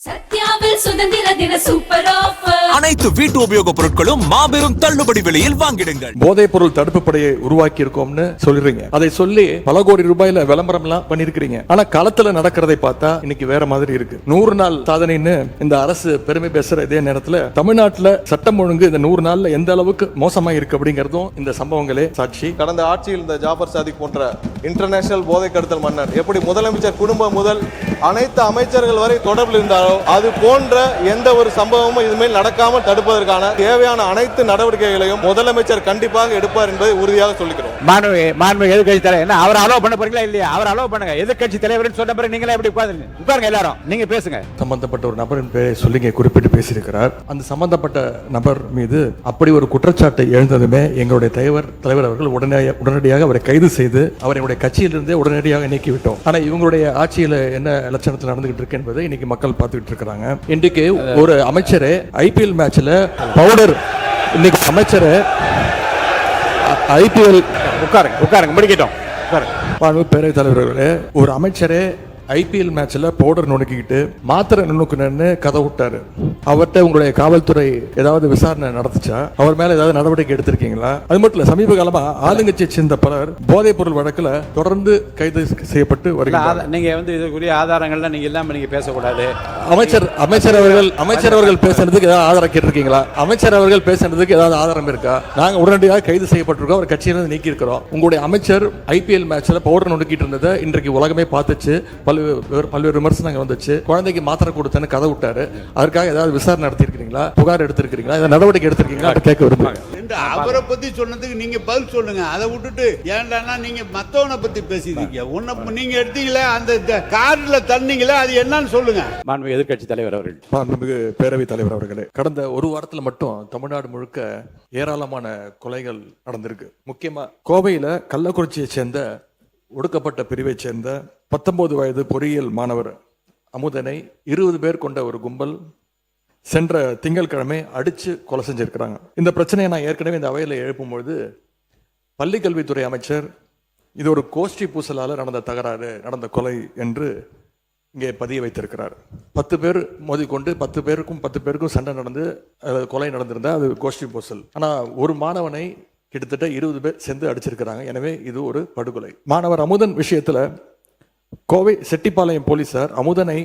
சத்யாவில் சுதந்திர தின super offer. அனைத்து வீட்டு உபயோக பொருட்களும் மாபெரும் தள்ளுபடி விலையில் வாங்கிடுங்கள். போதைப் பொருள் தடுப்பு படையை உருவாக்கி இருக்கோம்னு சொல்லிடுறீங்க. அதை சொல்லி பல கோடி ரூபாயில விளம்பரம் எல்லாம் பண்ணிருக்கீங்க. ஆனா களத்துல நடக்கிறதை பார்த்தா இன்னைக்கு வேற மாதிரி இருக்கு. 100 நாள் சாதனைன்னு இந்த அரசு பெருமை பேசுற இதே நேரத்துல தமிழ்நாட்டுல சட்டம் ஒழுங்கு இந்த 100 நாள்ல எந்த அளவுக்கு மோசமா இருக்கு அப்படிங்கறதும் இந்த சம்பவங்களே சாட்சி. கடந்த ஆட்சியில் இந்த ஜாபர் சாதிக் போன்ற இன்டர்நேஷனல் போதை கடத்தல் மன்னர் எப்படி முதலமைச்சர் குடும்பம் முதல் அனைத்து அமைச்சர்கள் வரை தொடர்பில் இருந்தாரோ அது போன்ற எந்த ஒரு சம்பவமும் இதுமேல் நடக்காமல் தடுப்பதற்கான தேவையான அனைத்து நடவடிக்கைகளையும் முதலமைச்சர் கண்டிப்பாக எடுப்பார் என்பதை உறுதியாக சொல்லிக்கிறோம். மாண்புமிகு எதிர்க்கட்சி தலைவர் என்ன அவர் அலோவ் பண்ண போறீங்களா இல்லையா? அவர் அலோவ் பண்ணுங்க. எதிர்க்கட்சி தலைவர் சொன்ன பிறகு நீங்களே எப்படி உட்காருங்க எல்லாரும் நீங்க பேசுங்க. சம்பந்தப்பட்ட ஒரு நபரின் பேரை சொல்லி குறிப்பிட்டு பேசியிருக்கிறார். அந்த சம்பந்தப்பட்ட நபர் மீது அப்படி ஒரு குற்றச்சாட்டை எழுந்ததுமே எங்களுடைய தலைவர் அவர்கள் உடனடியாக அவரை கைது செய்து அவருடைய கட்சியிலிருந்தே உடனடியாக நீக்கிவிட்டோம். ஆனா இவங்களுடைய ஆட்சியில என்ன லட்சணத்தில் நடந்துகிட்டு இருக்கு என்பதை இன்னைக்கு மக்கள் பார்த்துக்கிட்டு இருக்காங்க. இன்றைக்கு ஒரு அமைச்சரே ஐபிஎல் மேட்ச்ல பவுடர் இன்னைக்கு அமைச்சரே ஐபிஎல் உட்காருங்க முடிக்கட்டும். பேரவைத் தலைவர்களே ஒரு அமைச்சரே ஐபிஎல் மேட்ச்ல பவுடர் நுணுக்கிட்டு மாத்திரை நுணுக்குன்னு கதை விட்டாரு. அவர்கிட்ட உங்களுடைய காவல்துறை ஏதாவது விசாரணை நடத்துச்சா? அவர் மேல ஏதாவது நடவடிக்கை எடுத்திருக்கீங்களா? அது மட்டும் இல்ல, சமீப காலமா ஆளுங்கட்சியை சேர்ந்த பலர் போதைப் பொருள் வழக்குல தொடர்ந்து கைது செய்யப்பட்டு வருகிறார். நீங்க இதுக்குரிய ஆதாரங்கள்லாம் நீங்க இல்லாம நீங்க பேசக்கூடாது. அமைச்சர் அவர்கள் பேசுறதுக்கு ஏதாவது ஆதாரம் கேட்டிருக்கீங்களா? அமைச்சர் அவர்கள் பேசுறதுக்கு ஏதாவது ஆதாரம் இருக்கா? நாங்க உடனடியாக கைது செய்யப்பட்டிருக்கோம், அவர் கட்சியிலிருந்து நீக்கி இருக்கிறோம். உங்களுடைய அமைச்சர் ஐபிஎல் மேட்ச்ல பவுடர் நுணுக்கிட்டு இருந்ததை இன்றைக்கு உலகமே பார்த்துச்சு. பல்வேறு விமர்சனங்கள் வந்துச்சு. குழந்தைக்கு மாத்திரை கொடுத்தேன்னு கதை விட்டாரு. அதற்காக ஏதாவது விசாரணை நடத்திருக்கீங்களா? புகார் எடுத்திருக்கீங்களா? ஏதாவது நடவடிக்கை எடுத்திருக்கீங்களா? கேட்க விரும்புறேன். அவரை பத்தி சொன்னதுக்கு நீங்க பதில் சொல்லுங்க. அதை விட்டுட்டு ஏன்டா நீங்க மத்தவனை பத்தி பேசிட்டீங்க. நீங்க எடுத்தீங்களே அந்த கார்டுல தண்ணீங்களே அது என்னன்னு சொல்லுங்க. மாண்புமிகு எதிர்க்கட்சி தலைவர் அவர்கள். மாண்புமிகு பேரவைத் தலைவர் அவர்களே, கடந்த ஒரு வாரத்துல மட்டும் தமிழ்நாடு முழுக்க ஏராளமான கொலைகள் நடந்திருக்கு. முக்கியமா கோவையில கள்ளக்குறிச்சியை சேர்ந்த ஒடுக்கப்பட்ட பிரிவை சேர்ந்த 19 வயது பொறியியல் மாணவர் அமுதனை 20 பேர் கொண்ட ஒரு கும்பல் சென்ற திங்கட்கிழமை அடிச்சு கொலை செஞ்சிருக்கிறாங்க. இந்த பிரச்சனையை நான் ஏற்கனவே இந்த அவையில் எழுப்பும்பொழுது பள்ளிக்கல்வித்துறை அமைச்சர் இது ஒரு கோஷ்டி பூசலால் நடந்த தகராறு, நடந்த கொலை என்று இங்கே பதிய வைத்திருக்கிறார். 10 பேர் மோதிக்கொண்டு 10 பேருக்கும் சண்டை நடந்து கொலை நடந்திருந்தா அது கோஷ்டி பூசல். ஆனா ஒரு மாணவனை கிட்டத்தட்ட 20 பேர் சேர்ந்து அடிச்சிருக்கிறாங்க. எனவே இது ஒரு படுகொலை. மாணவர் அமுதன் விஷயத்துல கோவை செட்டிப்பாளையம் போலீசார் அமுதனை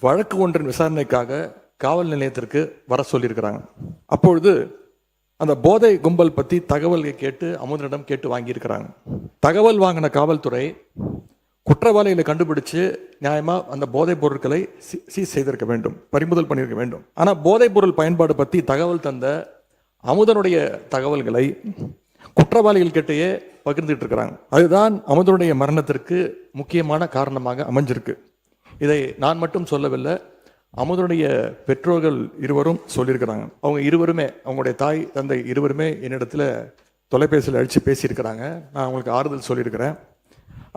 வழக்கு ஒன்றின் விசாரணைக்காக காவல் நிலையத்திற்கு வர சொல்லியிருக்கிறாங்க. அப்பொழுது அந்த போதை கும்பல் பத்தி தகவல்களை கேட்டு அமுதனிடம் கேட்டு வாங்கியிருக்கிறாங்க. தகவல் வாங்கின காவல்துறை குற்றவாளிகளை கண்டுபிடிச்சு நியாயமா அந்த போதைப் பொருட்களை சீஸ் செய்திருக்க வேண்டும், பறிமுதல் பண்ணியிருக்க வேண்டும். ஆனா போதைப் பொருள் பயன்பாடு பத்தி தகவல் தந்த அமுதனுடைய தகவல்களை குற்றவாளிகள் கிட்டேயே பகிர்ந்துட்டு இருக்கிறாங்க. அதுதான் அமுதனுடைய மரணத்திற்கு முக்கியமான காரணமாக அமைஞ்சிருக்கு. இதை நான் மட்டும் சொல்லவில்லை, அமுதனுடைய பெற்றோர்கள் இருவரும் சொல்லியிருக்கிறாங்க. அவங்க இருவருமே, அவங்களுடைய தாய் தந்தை இருவருமே என்னிடத்துல தொலைபேசியில் அடித்து பேசியிருக்கிறாங்க. நான் அவங்களுக்கு ஆறுதல் சொல்லியிருக்கிறேன்.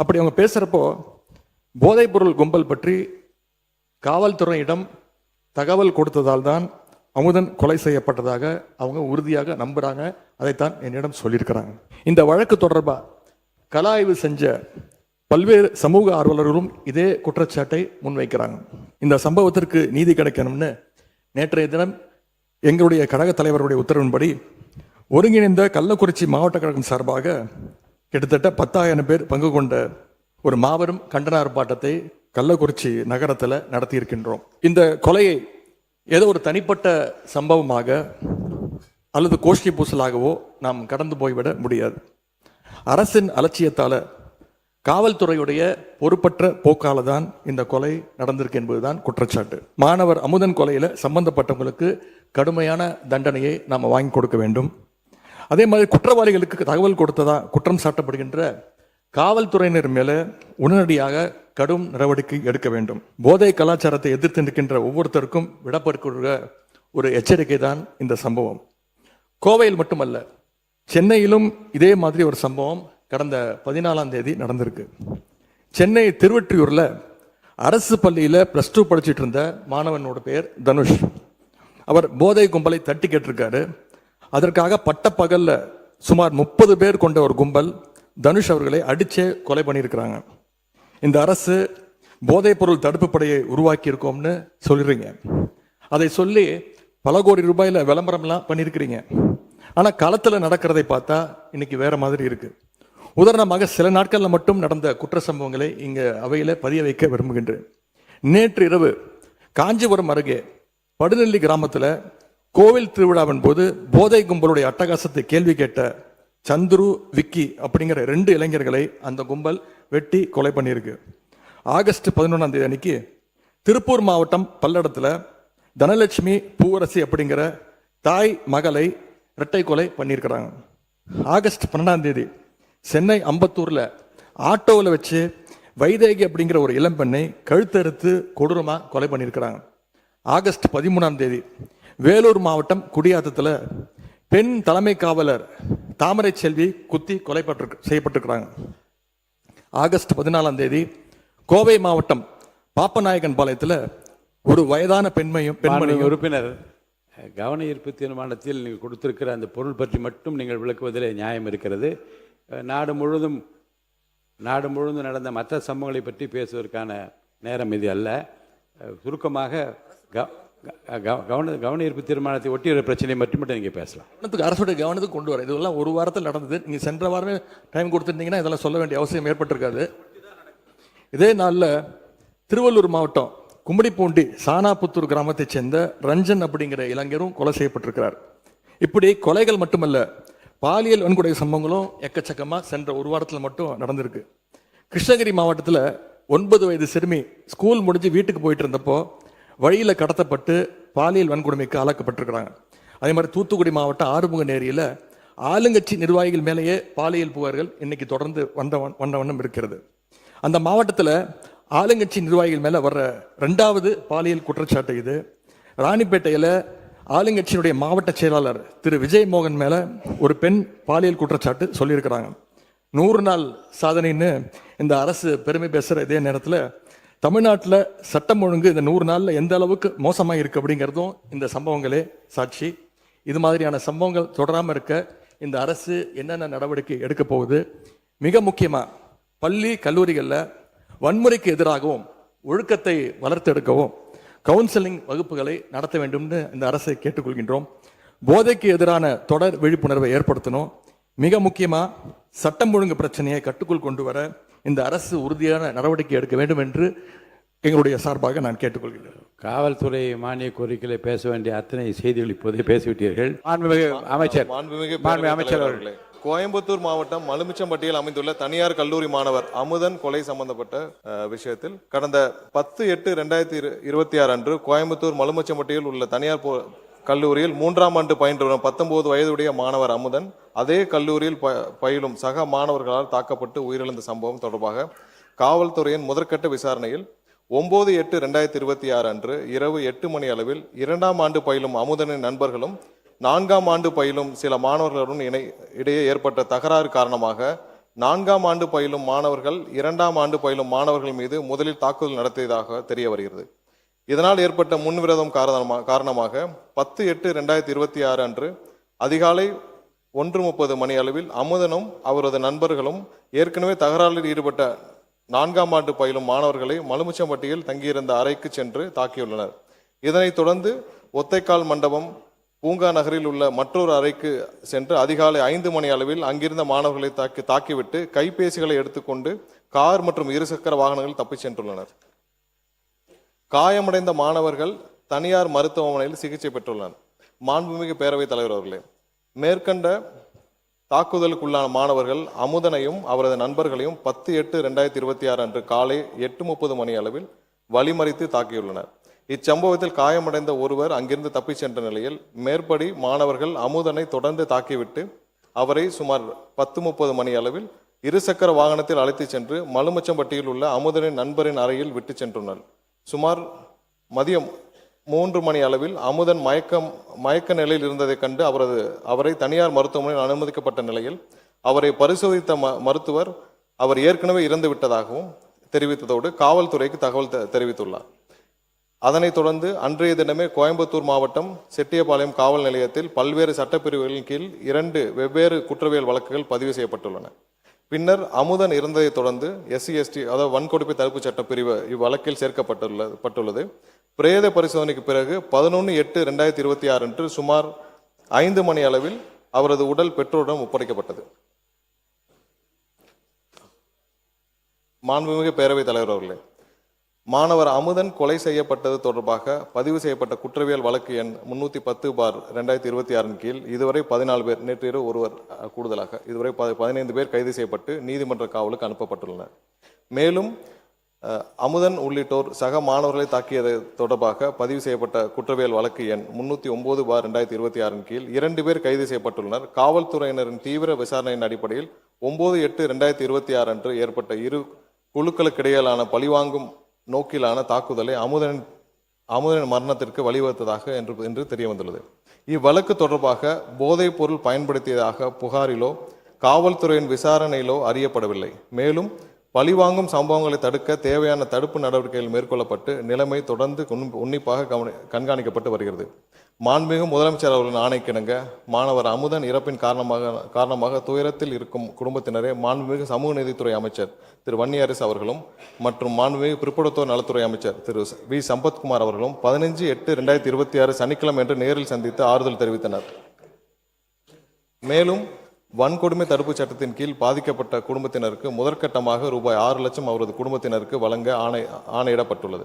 அப்படி அவங்க பேசுகிறப்போ போதைப் பொருள் கும்பல் பற்றி காவல்துறையிடம் தகவல் கொடுத்ததால் தான் அமுதன் கொலை செய்யப்பட்டதாக அவங்க உறுதியாக நம்புறாங்க. அதைத்தான் என்னிடம் சொல்லியிருக்கிறாங்க. இந்த வழக்கு தொடர்பாக கள ஆய்வு செஞ்ச பல்வேறு சமூக ஆர்வலர்களும் இதே குற்றச்சாட்டை முன்வைக்கிறாங்க. இந்த சம்பவத்திற்கு நீதி கிடைக்கணும்னு நேற்றைய தினம் எங்களுடைய கழக தலைவருடைய உத்தரவின்படி ஒருங்கிணைந்த கள்ளக்குறிச்சி மாவட்ட கழகம் சார்பாக கிட்டத்தட்ட 10,000 பேர் பங்கு கொண்ட ஒரு மாபெரும் கண்டன ஆர்ப்பாட்டத்தை கள்ளக்குறிச்சி நகரத்தில் நடத்தியிருக்கின்றோம். இந்த கொலையை ஏதோ ஒரு தனிப்பட்ட சம்பவமாக அல்லது கோஷ்டி பூசலாகவோ நாம் கடந்து போய்விட முடியாது. அரசின் அலட்சியத்தால, காவல்துறையுடைய பொறுப்பற்ற போக்கால தான் இந்த கொலை நடந்திருக்கு என்பதுதான் குற்றச்சாட்டு. மாணவர் அமுதன் கொலையில சம்பந்தப்பட்டவங்களுக்கு கடுமையான தண்டனையை நாம் வாங்கி கொடுக்க வேண்டும். அதே மாதிரி குற்றவாளிகளுக்கு தகவல் கொடுத்ததா குற்றம் சாட்டப்படுகின்ற காவல்துறையினர் மேல உடனடியாக கடும் நடவடிக்கை எடுக்க வேண்டும். போதை கலாச்சாரத்தை எதிர்த்து நிற்கின்ற ஒவ்வொருத்தருக்கும் விடப்படுகிற ஒரு எச்சரிக்கை தான் இந்த சம்பவம். கோவையில் மட்டுமல்ல, சென்னையிலும் இதே மாதிரி ஒரு சம்பவம் கடந்த 14ஆம் தேதி நடந்திருக்கு. சென்னை திருவொற்றியூர்ல அரசு பள்ளியில +2 படிச்சுட்டு இருந்த மாணவனோட பெயர் தனுஷ். அவர் போதை கும்பலை தட்டி கேட்டிருக்காரு. அதற்காக பட்டப்பகல்ல சுமார் 30 பேர் கொண்ட ஒரு கும்பல் தனுஷ் அவர்களை அடிச்சே கொலை பண்ணியிருக்கிறாங்க. இந்த அரசு போதைப்பொருள் தடுப்பு படையை உருவாக்கி இருக்கோம்னு சொல்லிடுறீங்க. அதை சொல்லி பல கோடி ரூபாயில விளம்பரம்லாம் பண்ணியிருக்கிறீங்க. ஆனா களத்துல நடக்கிறதை பார்த்தா இன்னைக்கு வேற மாதிரி இருக்கு. உதாரணமாக சில நாட்கள்ல மட்டும் நடந்த குற்ற சம்பவங்களை இங்க அவையில பதிய வைக்க விரும்புகின்றேன். நேற்று இரவு காஞ்சிபுரம் அருகே படுநெல்லி கிராமத்துல கோவில் திருவிழாவின் போது போதை கும்பலுடைய அட்டகாசத்தை கேள்வி கேட்ட சந்துரு, விக்கி அப்படிங்கிற 2 இளைஞர்களை அந்த கும்பல் வெட்டி கொலை பண்ணியிருக்கு. ஆகஸ்ட் 11ஆம் தேதி அன்னைக்கு திருப்பூர் மாவட்டம் பல்லடத்துல தனலட்சுமி, பூவரசி அப்படிங்கிற தாய் மகளை இரட்டை கொலை பண்ணியிருக்கிறாங்க. ஆகஸ்ட் 12ஆம் தேதி சென்னை அம்பத்தூர்ல ஆட்டோவில் வச்சு வைதேகி அப்படிங்கிற ஒரு இளம்பெண்ணை கழுத்தறுத்து கொடூரமா கொலை பண்ணியிருக்கிறாங்க. ஆகஸ்ட் 13ஆம் தேதி வேலூர் மாவட்டம் குடியாத்தத்தில் பெண் தலைமை காவலர் தாமரை செல்வி குத்தி கொலை செய்யப்பட்டிருக்கிறாங்க. ஆகஸ்ட் 14ஆம் தேதி கோவை மாவட்டம் பாப்பநாயகன் பாளையத்தில் ஒரு வயதான பெண்மணியும் உறுப்பினர், கவன ஈர்ப்பு தீர்மானத்தில் நீங்கள் கொடுத்திருக்கிற அந்த பொருள் பற்றி மட்டும் நீங்கள் விளக்குவதில் நியாயம் இருக்கிறது. நாடு முழுவதும் நடந்த மற்ற சம்பவங்களை பற்றி பேசுவதற்கான நேரம் இது அல்ல. சுருக்கமாக கவன ஈர்ப்பு தீர்மானத்தை ஒட்டி ஒரு பிரச்சனை மட்டும் நீங்கள் பேசலாம். அரசுடைய கவனத்துக்கு கொண்டு வர இதெல்லாம் ஒரு வாரத்தில் நடந்தது. நீங்கள் சென்ற வாரமே டைம் கொடுத்துருந்தீங்கன்னா இதெல்லாம் சொல்ல வேண்டிய அவசியம் ஏற்பட்டிருக்காது. இதே நாளில் திருவள்ளூர் மாவட்டம் கும்மிடிப்பூண்டி சானாபுத்தூர் கிராமத்தைச் சேர்ந்த ரஞ்சன் அப்படிங்கிற இளைஞரும் கொலை செய்யப்பட்டிருக்கிறார். இப்படி கொலைகள் மட்டுமல்ல, பாலியல் வன்கொடுமை சம்பவங்களும் எக்கச்சக்கமாக சென்ற ஒரு வாரத்தில் மட்டும் நடந்திருக்கு. கிருஷ்ணகிரி மாவட்டத்தில் 9 வயது சிறுமி ஸ்கூல் முடிஞ்சு வீட்டுக்கு போயிட்டு இருந்தப்போ வழியில் கடத்தப்பட்டு பாலியல் வன்கொடுமைக்கு ஆளாக்கப்பட்டிருக்கிறாங்க. அதே மாதிரி தூத்துக்குடி மாவட்டம் ஆறுமுகநேரியில் ஆளுங்கட்சி நிர்வாகிகள் மேலேயே பாலியல் புகார்கள் இன்னைக்கு தொடர்ந்து வந்த வண்ணம் இருக்கிறது. அந்த மாவட்டத்தில் ஆளுங்கட்சி நிர்வாகிகள் மேலே வர்ற 2வது பாலியல் குற்றச்சாட்டு இது. ராணிப்பேட்டையில் ஆளுங்கட்சியினுடைய மாவட்ட செயலாளர் திரு விஜய் மோகன் மேலே ஒரு பெண் பாலியல் குற்றச்சாட்டு சொல்லியிருக்கிறாங்க. 100 நாள் சாதனைன்னு இந்த அரசு பெருமை பேசுகிற இதே நேரத்தில் தமிழ்நாட்டில் சட்டம் ஒழுங்கு இந்த 100 நாளில் எந்த அளவுக்கு மோசமாக இருக்குது அப்படிங்கிறதும் இந்த சம்பவங்களே சாட்சி. இது மாதிரியான சம்பவங்கள் தொடராமல் இருக்க இந்த அரசு என்னென்ன நடவடிக்கை எடுக்க போகுது? மிக முக்கியமாக பள்ளி கல்லூரிகளில் வன்முறைக்கு எதிராகவும் ஒழுக்கத்தை வளர்த்தெடுக்கவும் கவுன்சிலிங் வகுப்புகளை நடத்த வேண்டும்னு இந்த அரசை கேட்டுக்கொள்கின்றோம். போதைக்கு எதிரான தொடர் விழிப்புணர்வை ஏற்படுத்தணும். மிக முக்கியமாக சட்டம் ஒழுங்கு பிரச்சனையை கட்டுக்குள் கொண்டு வர இந்த அரசு உறுதியான நடவடிக்கை எடுக்க வேண்டும் என்று எங்களுடைய சார்பாக நான் கேட்டுக்கொள்கிறேன். காவல்துறை மானிய கோரிக்கைகளை பேச வேண்டிய அத்தனை செய்திகள் இப்போதே பேசிவிட்டீர்கள். அமைச்சர் அவர்களே, கோயம்புத்தூர் மாவட்டம் மலுமிச்சம்பட்டியில் அமைந்துள்ள தனியார் கல்லூரி மாணவர் அமுதன் கொலை சம்பந்தப்பட்ட விஷயத்தில் கடந்த 10/8/2026 அன்று கோயம்புத்தூர் மலுமிச்சம்பட்டியில் உள்ள தனியார் கல்லூரியில் 3ஆம் ஆண்டு பயின்று வரும் 19 வயதுடைய மாணவர் அமுதன் அதே கல்லூரியில் பயிலும் சக மாணவர்களால் தாக்கப்பட்டு உயிரிழந்த சம்பவம் தொடர்பாக காவல்துறையின் முதற்கட்ட விசாரணையில் 9/8/2026 அன்று இரவு 8 மணி அளவில் 2ஆம் ஆண்டு பயிலும் அமுதனின் நண்பர்களும் 4ஆம் ஆண்டு பயிலும் சில மாணவர்களுடன் இடையே ஏற்பட்ட தகராறு காரணமாக 4ஆம் ஆண்டு பயிலும் மாணவர்கள் 2ஆம் ஆண்டு பயிலும் மாணவர்கள் மீது முதலில் தாக்குதல் நடத்தியதாக தெரிய வருகிறது. இதனால் ஏற்பட்ட முன்விரோதம் காரணமாக 10/8/2026 அன்று அதிகாலை 1:30 மணி அளவில் அமுதனும் அவரது நண்பர்களும் ஏற்கனவே தகராறில் ஈடுபட்ட 4ஆம் ஆண்டு பயிலும் மாணவர்களை மலுமிச்சம்பட்டியில் தங்கியிருந்த அறைக்கு சென்று தாக்கியுள்ளனர். இதனைத் தொடர்ந்து ஒத்தைக்கால் மண்டபம் பூங்கா நகரில் உள்ள மற்றொரு அறைக்கு சென்று அதிகாலை 5 மணி அளவில் அங்கிருந்த மாணவர்களை தாக்கிவிட்டு கைபேசிகளை எடுத்துக்கொண்டு கார் மற்றும் இருசக்கர வாகனங்கள் தப்பிச் சென்றுள்ளனர். காயமடைந்த மாணவர்கள் தனியார் மருத்துவமனையில் சிகிச்சை பெற்றுள்ளனர். மாண்புமிகு பேரவைத் தலைவர் அவர்களே, மேற்கண்ட தாக்குதலுக்குள்ளான மாணவர்கள் அமுதனையும் அவரது நண்பர்களையும் 10/8/2026 அன்று காலை 8:30 மணி அளவில் வழிமறித்து தாக்கியுள்ளனர். இச்சம்பவத்தில் காயமடைந்த ஒருவர் அங்கிருந்து தப்பிச் சென்ற நிலையில் மேற்படி மாணவர்கள் அமுதனை தொடர்ந்து தாக்கிவிட்டு அவரை சுமார் 10:30 மணி அளவில் இருசக்கர வாகனத்தில் அழைத்துச் சென்று மலுமிச்சம்பட்டியில் உள்ள அமுதனின் நண்பரின் அறையில் விட்டு சென்றுள்ளனர். சுமார் மதியம் 3 மணி அளவில் அமுதன் மயக்க நிலையில் இருந்ததைக் கண்டு அவரை தனியார் மருத்துவமனையில் அனுமதிக்கப்பட்ட நிலையில் அவரை பரிசோதித்த மருத்துவர் அவர் ஏற்கனவே இறந்து விட்டதாகவும் தெரிவித்ததோடு காவல்துறைக்கு தகவல் தெரிவித்துள்ளார். அதனைத் தொடர்ந்து அன்றைய தினமே கோயம்புத்தூர் மாவட்டம் செட்டியபாளையம் காவல் நிலையத்தில் பல்வேறு சட்டப்பிரிவுகளின் கீழ் 2 வெவ்வேறு குற்றவியல் வழக்குகள் பதிவு செய்யப்பட்டுள்ளன. பின்னர் அமுதன் இறந்ததை தொடர்ந்து SC/ST அதாவது வன்கொடுமை தடுப்பு சட்ட பிரிவு இவ்வழக்கில் சேர்க்கப்பட்டுள்ளது. பிரேத பரிசோதனைக்கு பிறகு 11/8/2026 அன்று சுமார் 5 மணி அளவில் அவரது உடல் பெற்றோரிடம் ஒப்படைக்கப்பட்டது. மாண்புமிகு பேரவைத் தலைவர் அவர்களே, மாணவர் அமுதன் கொலை செய்யப்பட்டது தொடர்பாக பதிவு செய்யப்பட்ட குற்றவியல் வழக்கு எண் 310/2026 கீழ் இதுவரை 14 பேர், நேற்று இரவு ஒருவர் கூடுதலாக இதுவரை 15 பேர் கைது செய்யப்பட்டு நீதிமன்ற காவலுக்கு அனுப்பப்பட்டுள்ளனர். மேலும் அமுதன் உள்ளிட்டோர் சக மாணவர்களை தாக்கியது தொடர்பாக பதிவு செய்யப்பட்ட குற்றவியல் வழக்கு எண் 309/2026 கீழ் 2 பேர் கைது செய்யப்பட்டுள்ளனர். காவல்துறையினரின் தீவிர விசாரணையின் அடிப்படையில் 9/8/2026 அன்று ஏற்பட்ட இரு குழுக்களுக்கிடையிலான பழிவாங்கும் நோக்கிலான தாக்குதலை அமுதனின் மரணத்திற்கு வழிவகுத்ததாக என்று தெரிய வந்துள்ளது. இவ்வழக்கு தொடர்பாக போதைப் பொருள் பயன்படுத்தியதாக புகாரிலோ காவல்துறையின் விசாரணையிலோ அறியப்படவில்லை. மேலும் பழிவாங்கும் சம்பவங்களை தடுக்க தேவையான தடுப்பு நடவடிக்கைகள் மேற்கொள்ளப்பட்டு நிலைமை தொடர்ந்து உன்னிப்பாக கண்காணிக்கப்பட்டு வருகிறது. மாண்புமிகு முதலமைச்சர் அவர்களின் ஆணைக்கிணங்க மாணவர் அமுதன் இறப்பின் காரணமாக துயரத்தில் இருக்கும் குடும்பத்தினரே மாண்புமிகு சமூக நீதித்துறை அமைச்சர் திரு வன்னியரசு அவர்களும் மற்றும் மாண்புமிகு பிற்படுத்தோர் நலத்துறை அமைச்சர் திரு வி சம்பத்குமார் அவர்களும் 15/8/2026 சனிக்கிழமை என்று நேரில் சந்தித்து ஆறுதல் தெரிவித்தனர். மேலும் வன்கொடுமை தடுப்பு சட்டத்தின் கீழ் பாதிக்கப்பட்ட குடும்பத்தினருக்கு முதற்கட்டமாக ரூபாய் 6 லட்சம் அவரது குடும்பத்தினருக்கு வழங்க ஆணையிடப்பட்டுள்ளது.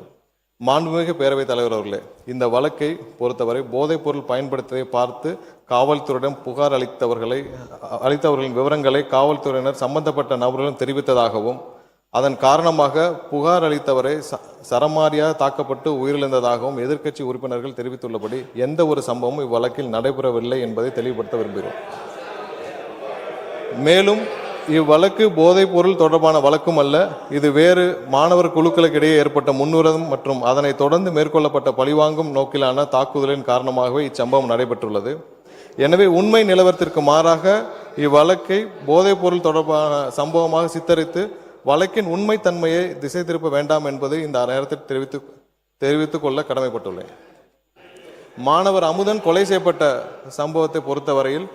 மாண்புமிகு பேரவைத் தலைவர் அவர்களே, இந்த வழக்கை பொறுத்தவரை போதைப் பொருள் பயன்படுத்துவதை பார்த்து காவல்துறையிடம் புகார் அளித்தவர்களின் விவரங்களை காவல்துறையினர் சம்பந்தப்பட்ட நபர்களும் தெரிவித்ததாகவும் அதன் காரணமாக புகார் அளித்தவரை சரமாரியாக தாக்கப்பட்டு உயிரிழந்ததாகவும் எதிர்க்கட்சி உறுப்பினர்கள் தெரிவித்துள்ளபடி எந்த ஒரு சம்பவமும் இவ்வழக்கில் நடைபெறவில்லை என்பதை தெளிவுபடுத்த விரும்புகிறோம். மேலும் இவ்வழக்கு போதைப் பொருள் தொடர்பான வழக்கும் அல்ல, இது வேறு மாணவர் குழுக்களுக்கிடையே ஏற்பட்ட முன்னுரிமை மற்றும் அதனை தொடர்ந்து மேற்கொள்ளப்பட்ட பழிவாங்கும் நோக்கிலான தாக்குதலின் காரணமாகவே இச்சம்பவம் நடைபெற்றுள்ளது. எனவே உண்மை நிலவரத்திற்கு மாறாக இவ்வழக்கை போதைப் பொருள் தொடர்பான சம்பவமாக சித்தரித்து வழக்கின் உண்மை தன்மையை திசை திருப்ப வேண்டாம் என்பதை இந்த நேரத்தில் தெரிவித்துக் கொள்ள கடமைப்பட்டுள்ளேன். மாணவர் அமுதன் கொலை செய்யப்பட்ட சம்பவத்தை பொறுத்தவரையில்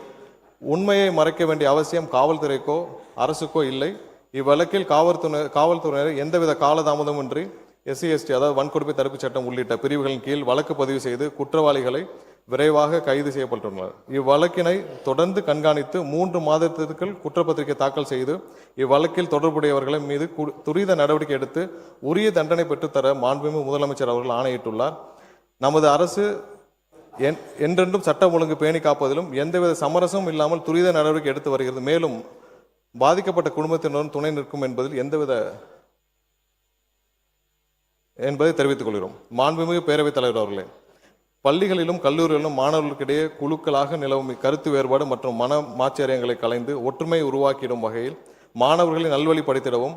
உண்மையை மறைக்க வேண்டிய அவசியம் காவல்துறைக்கோ அரசுக்கோ இல்லை. இவ்வழக்கில் காவல்துறையினர் எந்தவித காலதாமதமின்றி SC/ST அதாவது வன்கொடுமை தடுப்பு சட்டம் உள்ளிட்ட பிரிவுகளின் கீழ் வழக்கு பதிவு செய்து குற்றவாளிகளை விரைவாக கைது செய்யப்பட்டுள்ளனர். இவ்வழக்கினை தொடர்ந்து கண்காணித்து 3 மாதத்திற்குள் குற்றப்பத்திரிகை தாக்கல் செய்து இவ்வழக்கில் தொடர்புடையவர்களின் மீது துரித நடவடிக்கை எடுத்து உரிய தண்டனை பெற்றுத்தர மாண்புமிகு முதலமைச்சர் அவர்கள் ஆணையிட்டுள்ளார். நமது அரசு என்றென்றும் சட்டம் ஒழுங்கு பேணி காப்பதிலும் எந்தவித சமரசமும் இல்லாமல் துரித நடவடிக்கை எடுத்து வருகிறது. மேலும் பாதிக்கப்பட்ட குடும்பத்தினரும் துணை நிற்கும் என்பதை தெரிவித்துக் கொள்கிறோம். மாண்புமிகு பேரவைத் தலைவர் அவர்களே, பள்ளிகளிலும் கல்லூரிகளிலும் மாணவர்களுக்கிடையே குழுக்களாக நிலவும் கருத்து வேறுபாடு மற்றும் மன மாச்சரியங்களை கலைந்து ஒற்றுமை உருவாக்கிடும் வகையில் மாணவர்களை நல்வழிப்படுத்திடவும்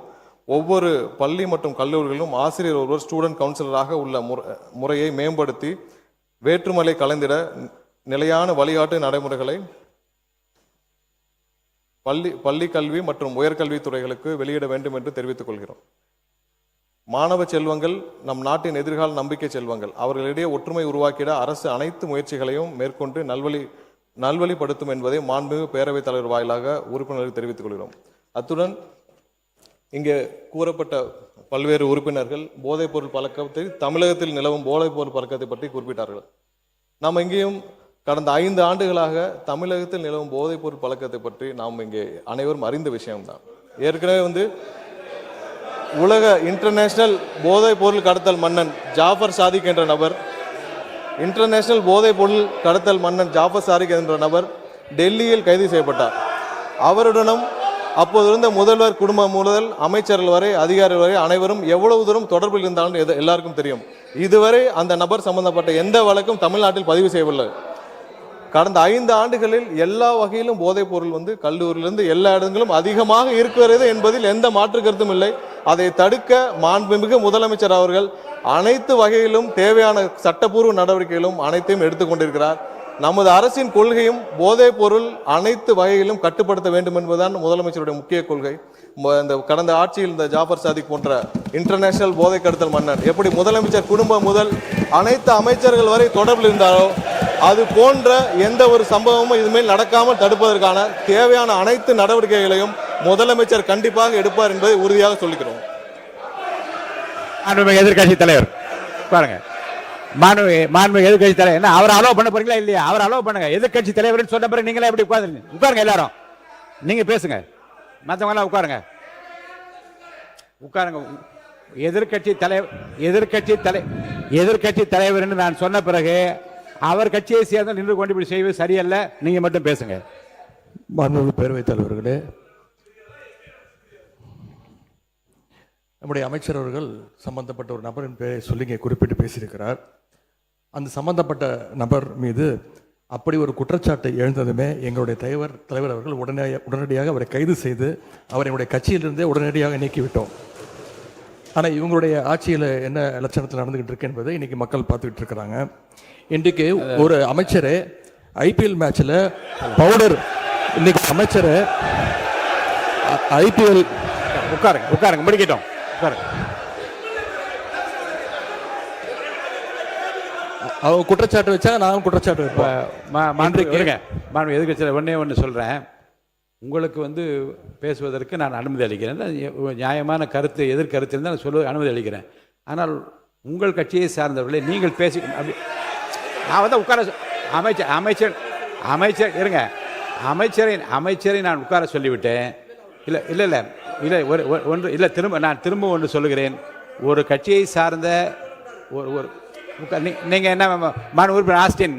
ஒவ்வொரு பள்ளி மற்றும் கல்லூரிகளிலும் ஆசிரியர் ஒருவர் ஸ்டூடெண்ட் கவுன்சிலராக உள்ள முறையை மேம்படுத்தி வேற்றுமலை கலைந்திட நிலையான வழிகாட்டு நடைமுறைகளை பள்ளி கல்வி மற்றும் உயர்கல்வித்துறைகளுக்கு வெளியிட வேண்டும் என்று தெரிவித்துக் கொள்கிறோம். மாணவ செல்வங்கள் நம் நாட்டின் எதிர்கால நம்பிக்கை செல்வங்கள். அவர்களிடையே ஒற்றுமை உருவாக்கிட அரசு அனைத்து முயற்சிகளையும் மேற்கொண்டு நல்வழிப்படுத்தும் என்பதை மாண்புமிகு பேரவைத் தலைவர் வாயிலாக உறுப்பினர்களுக்கு தெரிவித்துக் கொள்கிறோம். அத்துடன் இங்கே கூறப்பட்ட பல்வேறு உறுப்பினர்கள் போதைப் பொருள் பழக்கத்தை தமிழகத்தில் நிலவும் போதைப் பொருள் பழக்கத்தை பற்றி குறிப்பிட்டார்கள். நாம் இங்கேயும் கடந்த 5 ஆண்டுகளாக தமிழகத்தில் நிலவும் போதைப் பொருள் பழக்கத்தை பற்றி நாம் இங்கே அனைவரும் அறிந்த விஷயம்தான். ஏற்கனவே உலக இன்டர்நேஷனல் போதைப் பொருள் கடத்தல் மன்னன் ஜாஃபர் சாதிக் என்ற நபர் டெல்லியில் கைது செய்யப்பட்டார். அவருடனும் அப்போது இருந்த முதல்வர் குடும்பம் முதல் அமைச்சர்கள் வரை அதிகாரிகள் வரை அனைவரும் எவ்வளவு தூரம் தொடர்பில் இருந்தாலும் எல்லாருக்கும் தெரியும். இதுவரை அந்த நபர் சம்பந்தப்பட்ட எந்த வழக்கும் தமிழ்நாட்டில் பதிவு செய்யவில்லை. கடந்த 5 ஆண்டுகளில் எல்லா வகையிலும் போதைப் பொருள் கல்லூரியிலிருந்து எல்லா இடங்களும் அதிகமாக இருக்கிறது என்பதில் எந்த மாற்று கருத்தும் இல்லை. அதை தடுக்க மாண்புமிகு முதலமைச்சர் அவர்கள் அனைத்து வகையிலும் தேவையான சட்டப்பூர்வ நடவடிக்கைகளும் அனைத்தையும் எடுத்துக்கொண்டிருக்கிறார். நமது அரசின் கொள்கையும் போதைப் பொருள் அனைத்து வகையிலும் கட்டுப்படுத்த வேண்டும் என்பதுதான் முதலமைச்சருடைய முக்கிய கொள்கை. இந்த கடந்த ஆட்சியில் இந்த ஜாஃபர் சாதிக் போன்ற இன்டர்நேஷனல் போதை கடத்தல் மன்னன் எப்படி முதலமைச்சர் குடும்பம் முதல் அனைத்து அமைச்சர்கள் வரை தொடர்பில் இருந்தாரோ அது போன்ற எந்த ஒரு சம்பவமும் இதுமேல் நடக்காமல் தடுப்பதற்கான தேவையான அனைத்து நடவடிக்கைகளையும் முதலமைச்சர் கண்டிப்பாக எடுப்பார் என்பதை உறுதியாக சொல்லிக்கிறோம். எதிர்கட்சி தலைவர் பாருங்க, மாண்புமிகு எதிர்கட்சி தலைவர் என்ன அவர் அலோவ் பண்ண போறீங்களா இல்லையா? அவர் அலோவ் பண்ணுங்க. எதிர்கட்சி தலைவர் சொன்ன பிறகு நீங்களே எப்படி உட்காருங்க எல்லாரும், நீங்க பேசுங்க, மற்றவங்க எல்லாம் உட்காருங்க. எதிர்கட்சி தலைவர் என்று நான் சொன்ன பிறகு அவர் கட்சியை சேர்ந்து நின்று கொண்டு இப்படி செய்வது சரியல்ல. நீங்க மட்டும் பேசுங்க. மாண்புமிகு பேரவைத் தலைவர்களே, நம்முடைய அமைச்சர் அவர்கள் சம்பந்தப்பட்ட ஒரு நபரின் பெயரை சொல்லி இங்கே குறிப்பிட்டு பேசியிருக்கிறார். அந்த சம்பந்தப்பட்ட நபர் மீது அப்படி ஒரு குற்றச்சாட்டை எழுந்ததுமே எங்களுடைய தலைவர் அவர்கள் உடனடியாக அவரை கைது செய்து அவரை என்னுடைய கட்சியிலிருந்தே உடனடியாக நீக்கிவிட்டோம். ஆனால் இவங்களுடைய ஆட்சியில் என்ன லட்சணத்தில் நடந்துகிட்டு இருக்கு என்பதை இன்னைக்கு மக்கள் பார்த்துக்கிட்டு இருக்கிறாங்க. இன்றைக்கு ஒரு அமைச்சரே ஐபிஎல் மேட்சில் பவுடர், இன்னைக்கு அமைச்சரை ஐபிஎல் உட்காருங்க முடிக்கிட்டோம். அவங்க குற்றச்சாட்டு வச்சா நானும் குற்றச்சாட்டு வைப்பேன். எதிர்கட்சியில் ஒன்று சொல்கிறேன், உங்களுக்கு பேசுவதற்கு நான் அனுமதி அளிக்கிறேன். நியாயமான கருத்து எதிர்கருத்து இருந்தால் நான் சொல்ல அனுமதி அளிக்கிறேன். ஆனால் உங்கள் கட்சியை சார்ந்தவர்களே நீங்கள் பேசி அப்படி நான் உட்கார அமைச்சர் இருங்க, அமைச்சரை நான் உட்கார சொல்லிவிட்டேன். இல்லை நான் திரும்ப ஒன்று சொல்லுகிறேன். ஒரு கட்சியை சார்ந்த ஒரு நீங்கள் என்ன மாண்பு உறுப்பினர் ஆஸ்டின்,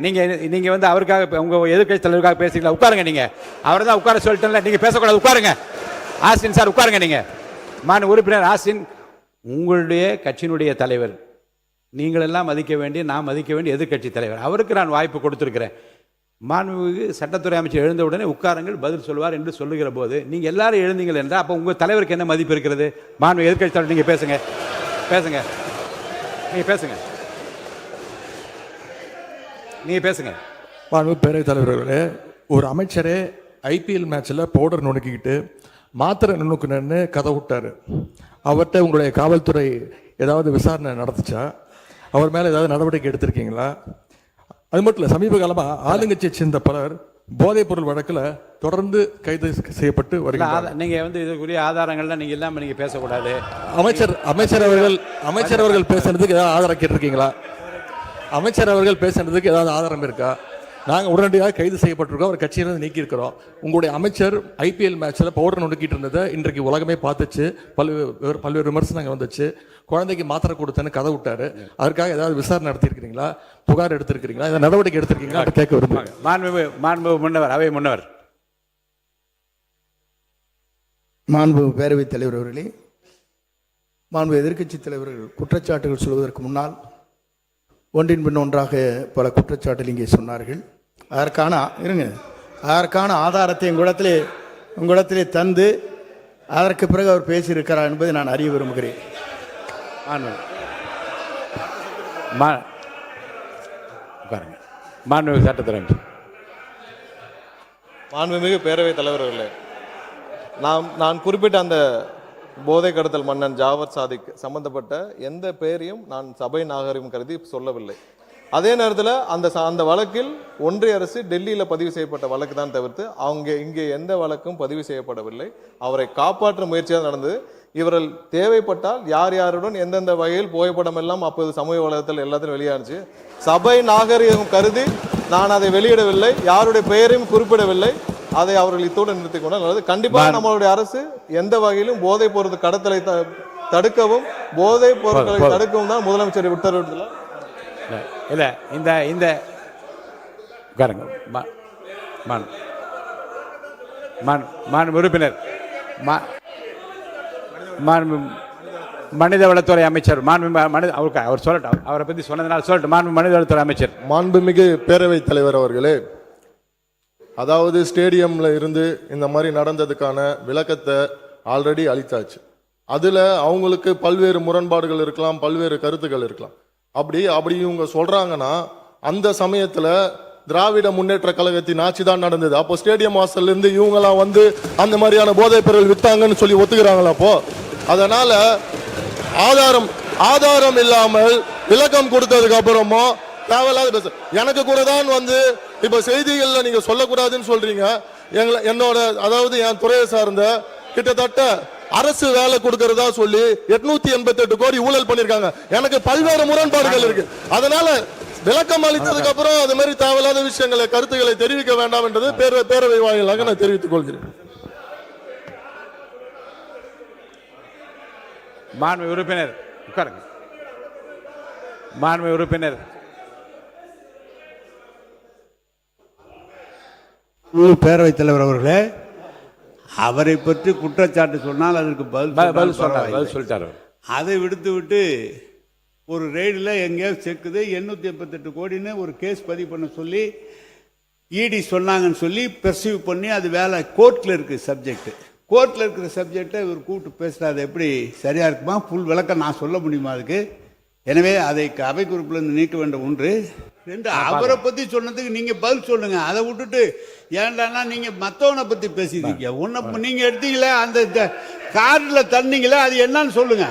நீங்கள் அவருக்காக உங்கள் எதிர்கட்சி தலைவருக்காக பேசுறீங்களா? உட்காருங்க. நீங்கள் அவரை தான் உட்கார சொல்லிட்டேன்ல, நீங்கள் பேசக்கூடாது. உட்காருங்க ஆஸ்டின் சார், உட்காருங்க. நீங்கள் மாண்பு உறுப்பினர் ஆஸ்டின், உங்களுடைய கட்சியினுடைய தலைவர், நீங்கள் எல்லாம் மதிக்க வேண்டிய, நான் மதிக்க வேண்டிய எதிர்கட்சி தலைவர், அவருக்கு நான் வாய்ப்பு கொடுத்துருக்கிறேன். மாண்புமிகு சட்டத்துறை அமைச்சர் எழுந்த உடனே உட்காருங்கள், பதில் சொல்வார் என்று சொல்லுகிற போது நீங்கள் எல்லாரும் எழுந்தீங்கள் என்றால் அப்போ உங்கள் தலைவருக்கு என்ன மதிப்பு இருக்கிறது? மாண்புமிகு எதிர்கட்சி தலைவர், நீங்கள் பேசுங்க. மாண்புமிகு பேரவைத் தலைவர்களே, ஒரு அமைச்சரே ஐபிஎல் மேட்சில் பவுடர் நுணுக்கிக்கிட்டு மாத்திரை நுணுக்குன்னு கதை விட்டாரு. அவர்கிட்ட உங்களுடைய காவல்துறை ஏதாவது விசாரணை நடத்துச்சா? அவர் மேலே ஏதாவது நடவடிக்கை எடுத்திருக்கீங்களா? அது மட்டும் இல்லை, சமீப காலமாக ஆளுங்கட்சியை சேர்ந்த பலர் போதைப் பொருள் வழக்கில் தொடர்ந்து கைது செய்யப்பட்டு வருகிறார். நீங்கள் இதுக்குரிய ஆதாரங்கள்லாம் நீங்கள் இல்லாமல் நீங்கள் பேசக்கூடாது. அமைச்சர் அவர்கள் பேசுறதுக்கு ஏதாவது ஆதாரம் கேட்டிருக்கீங்களா? அமைச்சர் அவர்கள் பேசுறதுக்கு ஏதாவது ஆதாரம் இருக்கா? நாங்கள் உடனடியாக கைது செய்யப்பட்டிருக்கோம், அவர் கட்சியிலிருந்து நீக்கியிருக்கிறோம். உங்களுடைய அமைச்சர் ஐபிஎல் மேட்ச்சில் பவுடர் நுணுக்கிட்டு இருந்ததை இன்றைக்கு உலகமே பார்த்துச்சு, பல்வேறு விமர்சனங்கள் வந்துச்சு. குழந்தைக்கு மாத்திரை கொடுத்தேன்னு கதை விட்டாரு. அதற்காக ஏதாவது விசாரணை நடத்தியிருக்கிறீங்களா? புகார் எடுத்திருக்கிறீங்களா? ஏதாவது நடவடிக்கை எடுத்திருக்கீங்களா? கேட்க விரும்புகிறேன். மாண்பு முன்னவர், அவை முன்னவர். மாண்பு பேரவைத் தலைவர் அவர்களே, மாண்பு எதிர்க்கட்சி தலைவர்கள் குற்றச்சாட்டுகள் சொல்வதற்கு முன்னால் ஒன்றின் பின் ஒன்றாக பல குற்றச்சாட்டுகள் இங்கே சொன்னார்கள். அதற்கான ஆதாரத்தை உங்களிடத்திலே தந்து அதற்கு பிறகு அவர் பேசியிருக்கிறார் என்பதை நான் அறிய விரும்புகிறேன். மாண்புமிகு சட்டத்துறை அமைச்சர். மாண்புமிகு பேரவைத் தலைவர்களே, நான் குறிப்பிட்ட அந்த போதை கடத்தல் மன்னன் ஜாஃபர் சாதிக் சம்பந்தப்பட்ட எந்த பெயரையும் நான் சபை நாகரிகம் கருதி சொல்லவில்லை. அதே நேரத்தில் அந்த வழக்கில் ஒன்றிய அரசு டெல்லியில் பதிவு செய்யப்பட்ட வழக்கு தான் தவிர்த்து இங்கே எந்த வழக்கும் பதிவு செய்யப்படவில்லை. அவரை காப்பாற்ற முயற்சியாக நடந்தது. இவர்கள் தேவைப்பட்டால் யாருடன் எந்தெந்த வகையில் புகைப்படம் எல்லாம் அப்போது சமூக வலைதளத்தில் எல்லாத்திலும் வெளியானுச்சு. சபை நாகரிகம் கருதி நான் அதை வெளியிடவில்லை, யாருடைய பெயரையும் குறிப்பிடவில்லை. அதை அவர்கள் இத்தோடு நிறுத்திக் கொண்டால் நல்லது. கண்டிப்பாக நம்மளுடைய அரசு எந்த வகையிலும் போதைப் பொருள் கடத்தலை தடுக்கவும் போதைப் பொருட்களை தடுக்கவும் தான் முதலமைச்சர் உத்தரவிட்டுள்ளார். இல்ல இந்த உறுப்பினர் மனிதவளத்துறை அமைச்சர் அவர் சொல்லட்டும், அவரை பத்தி சொன்னதுனால சொல்லட்டும். மனிதவளத்துறை அமைச்சர். மாண்புமிகு பேரவைத் தலைவர் அவர்களே, அதாவது ஸ்டேடியம்ல இருந்து இந்த மாதிரி நடந்ததுக்கான விளக்கத்தை ஆல்ரெடி அளித்தாச்சு. அதுல அவங்களுக்கு பல்வேறு முரண்பாடுகள் இருக்கலாம், பல்வேறு கருத்துக்கள் இருக்கலாம். அப்படி இவங்க சொல்றாங்கன்னா அந்த சமயத்துல திராவிட முன்னேற்ற கழகத்தின் ஆட்சி தான் நடந்தது. அப்போ ஸ்டேடியம் வாசல்ல இருந்து இவங்கெல்லாம் அந்த மாதிரியான போதைப் பொருள் வித்தாங்கன்னு சொல்லி ஒத்துக்கிறாங்களா? அப்போ அதனால ஆதாரம் இல்லாமல் விளக்கம் கொடுத்ததுக்கு அப்புறமா தேவையில்லாத பேச எனக்கு கூட தான் இப்ப செய்திகள்ல நீங்க சொல்லக்கூடாதுன்னு சொல்றீங்க. என்னோட அதாவது என் துறையை சார்ந்த கிட்டத்தட்ட அரசு வேலை கொடுக்கறதா சொல்லி 888 கோடி ஊழல் பண்ணிருக்காங்க. எனக்கு பல்வேறு முரண்பாடுகள் இருக்கு. அதனால விளக்கம் அளித்ததுக்கு அப்புறம் அது மாதிரி தேவையில்லாத விஷயங்களை கருத்துக்களை தெரிவிக்க வேண்டாம் என்றது பேரவை வாயிலாக நான் தெரிவித்துக் கொள்கிறேன். மாண்பு உறுப்பினர் உட்காருங்க. மாண்பு உறுப்பினர் பேரவைத் தலைவர் அவர்களே, அவரை பற்றி குற்றச்சாட்டு சொன்னால் அதற்கு பதில் சொல்லிட்டாரு. அதை விடுத்து ஒரு ரெய்டில் எங்கேயாவது செக்குது 888 கோடின்னு ஒரு கேஸ் பதிவு பண்ண சொல்லி இடி சொன்னாங்கன்னு சொல்லி பெர்சீவ் பண்ணி அது வேலை கோர்ட்டில் இருக்குது சப்ஜெக்ட். கோர்ட்டில் இருக்கிற சப்ஜெக்டை இவர் கூப்பிட்டு பேசுகிறது எப்படி சரியாக இருக்குமா? ஃபுல் விளக்கம் நான் சொல்ல முடியுமா அதுக்கு? எனவே அதை அவை குறிப்பிலிருந்து நீக்க வேண்டும். ஒன்று. ரெண்டு, அவரை பற்றி சொன்னதுக்கு நீங்கள் பதில் சொல்லுங்க. அதை விட்டுட்டு ஏன்டானா நீங்கள் மற்றவனை பற்றி பேசியிருக்கீங்க. நீங்கள் எடுத்தீங்களே அந்த காரில் தண்ணீங்களே அது என்னன்னு சொல்லுங்க.